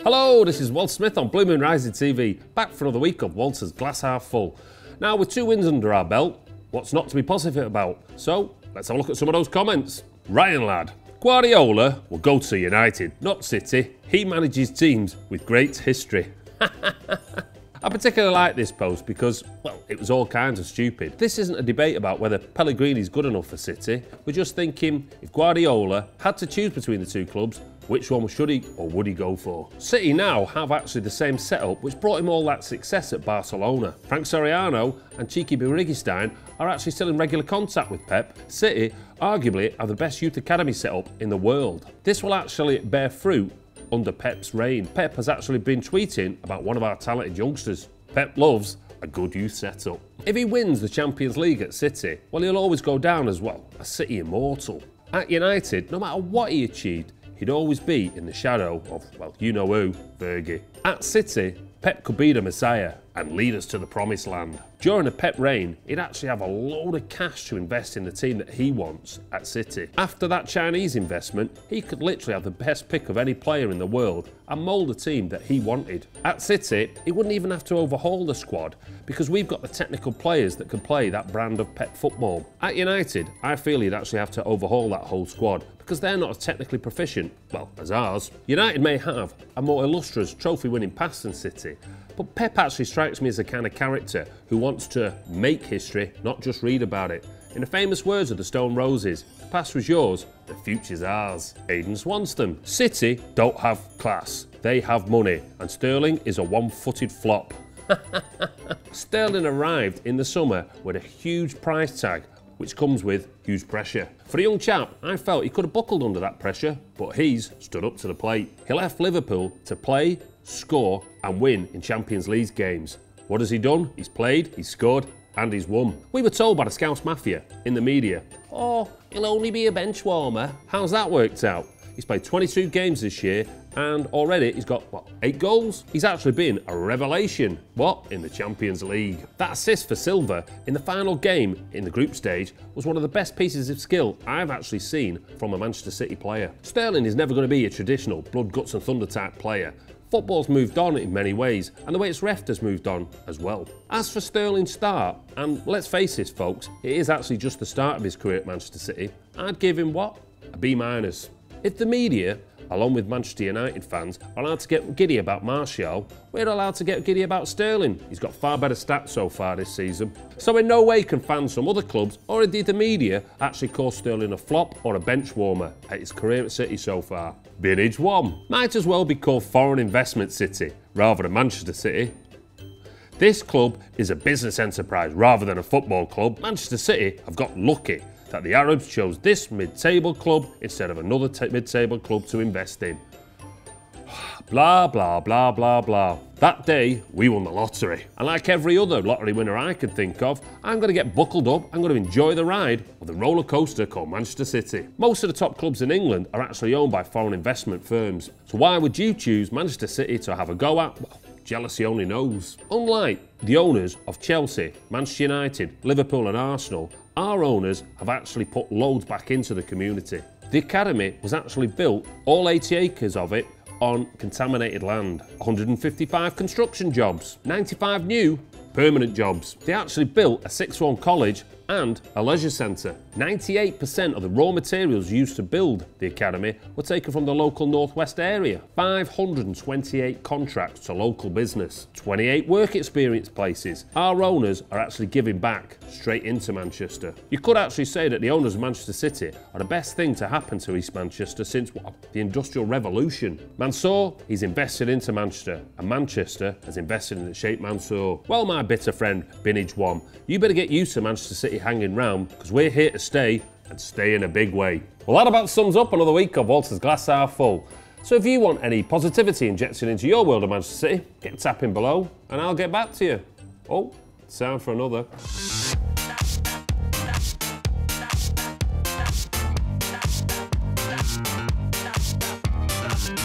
Hello, this is Walt Smith on BlueMoonRisingTV, back for another week of Walter's Glass Half Full. Now, with 2 wins under our belt, what's not to be positive about? So, let's have a look at some of those comments. Ryan lad, Guardiola will go to United, not City. He manages teams with great history. I particularly like this post because, well, it was all kinds of stupid. This isn't a debate about whether Pellegrini's good enough for City. We're just thinking, if Guardiola had to choose between the 2 clubs, which one should he or would he go for? City now have actually the same setup which brought him all that success at Barcelona. Frank Soriano and Cheeky Birighistein are actually still in regular contact with Pep. City arguably are the best youth academy setup in the world. This will actually bear fruit under Pep's reign. Pep has actually been tweeting about one of our talented youngsters. Pep loves a good youth setup. If he wins the Champions League at City, well, he'll always go down as, well, a City immortal. At United, no matter what he achieved, he'd always be in the shadow of, well, you know who, Fergie. At City, Pep could be the Messiah and lead us to the promised land. During a Pep reign, he'd actually have a load of cash to invest in the team that he wants at City. After that Chinese investment, he could literally have the best pick of any player in the world and mould a team that he wanted. At City, he wouldn't even have to overhaul the squad because we've got the technical players that can play that brand of Pep football. At United, I feel he'd actually have to overhaul that whole squad because they're not as technically proficient, well, as ours. United may have a more illustrious trophy-winning past than City, but Pep actually strikes me as the kind of character who wants to make history, not just read about it. In the famous words of the Stone Roses, the past was yours, the future's ours. Aidan Swanston. City don't have class, they have money, and Sterling is a one-footed flop. Sterling arrived in the summer with a huge price tag, which comes with huge pressure. For a young chap, I felt he could have buckled under that pressure, but he's stood up to the plate. He left Liverpool to play, score and win in Champions League games. What has he done? He's played, he's scored and he's won. We were told by the Scouse Mafia in the media, oh, he'll only be a bench warmer. How's that worked out? He's played 22 games this year and already he's got, what, 8 goals? He's actually been a revelation. What? In the Champions League. That assist for Silva in the final game in the group stage was one of the best pieces of skill I've actually seen from a Manchester City player. Sterling is never going to be a traditional blood, guts and thunder type player. Football's moved on in many ways, and the way it's reffed has moved on as well. As for Sterling's start, and let's face this folks, it is actually just the start of his career at Manchester City, I'd give him what? A B-. If the media, along with Manchester United fans, are allowed to get giddy about Martial, we're allowed to get giddy about Sterling. He's got far better stats so far this season. So in no way can fans from other clubs, or indeed the media, actually call Sterling a flop or a bench warmer at his career at City so far. Binage 1. Might as well be called Foreign Investment City, rather than Manchester City. This club is a business enterprise rather than a football club. Manchester City have got lucky that the Arabs chose this mid-table club instead of another mid-table club to invest in. Blah, blah, blah, blah, blah. That day, we won the lottery. And like every other lottery winner I can think of, I'm going to get buckled up, I'm going to enjoy the ride of the roller coaster called Manchester City. Most of the top clubs in England are actually owned by foreign investment firms. So why would you choose Manchester City to have a go at? Well, jealousy only knows. Unlike the owners of Chelsea, Manchester United, Liverpool and Arsenal, our owners have actually put loads back into the community. The academy was actually built, all 80 acres of it, on contaminated land. 155 construction jobs, 95 new permanent jobs. They actually built a 6th form college and a leisure centre. 98% of the raw materials used to build the academy were taken from the local northwest area. 528 contracts to local business. 28 work experience places. Our owners are actually giving back straight into Manchester. You could actually say that the owners of Manchester City are the best thing to happen to East Manchester since, what, the Industrial Revolution. Mansour, he's invested into Manchester, and Manchester has invested in the Sheikh Mansour. Well, my bitter friend, Binage 1, you better get used to Manchester City hanging round, because we're here to stay, and stay in a big way. Well, that about sums up another week of Walter's Glass Half Full. So if you want any positivity injected into your world of Manchester City, get tapping below, and I'll get back to you. Oh, it's time for another.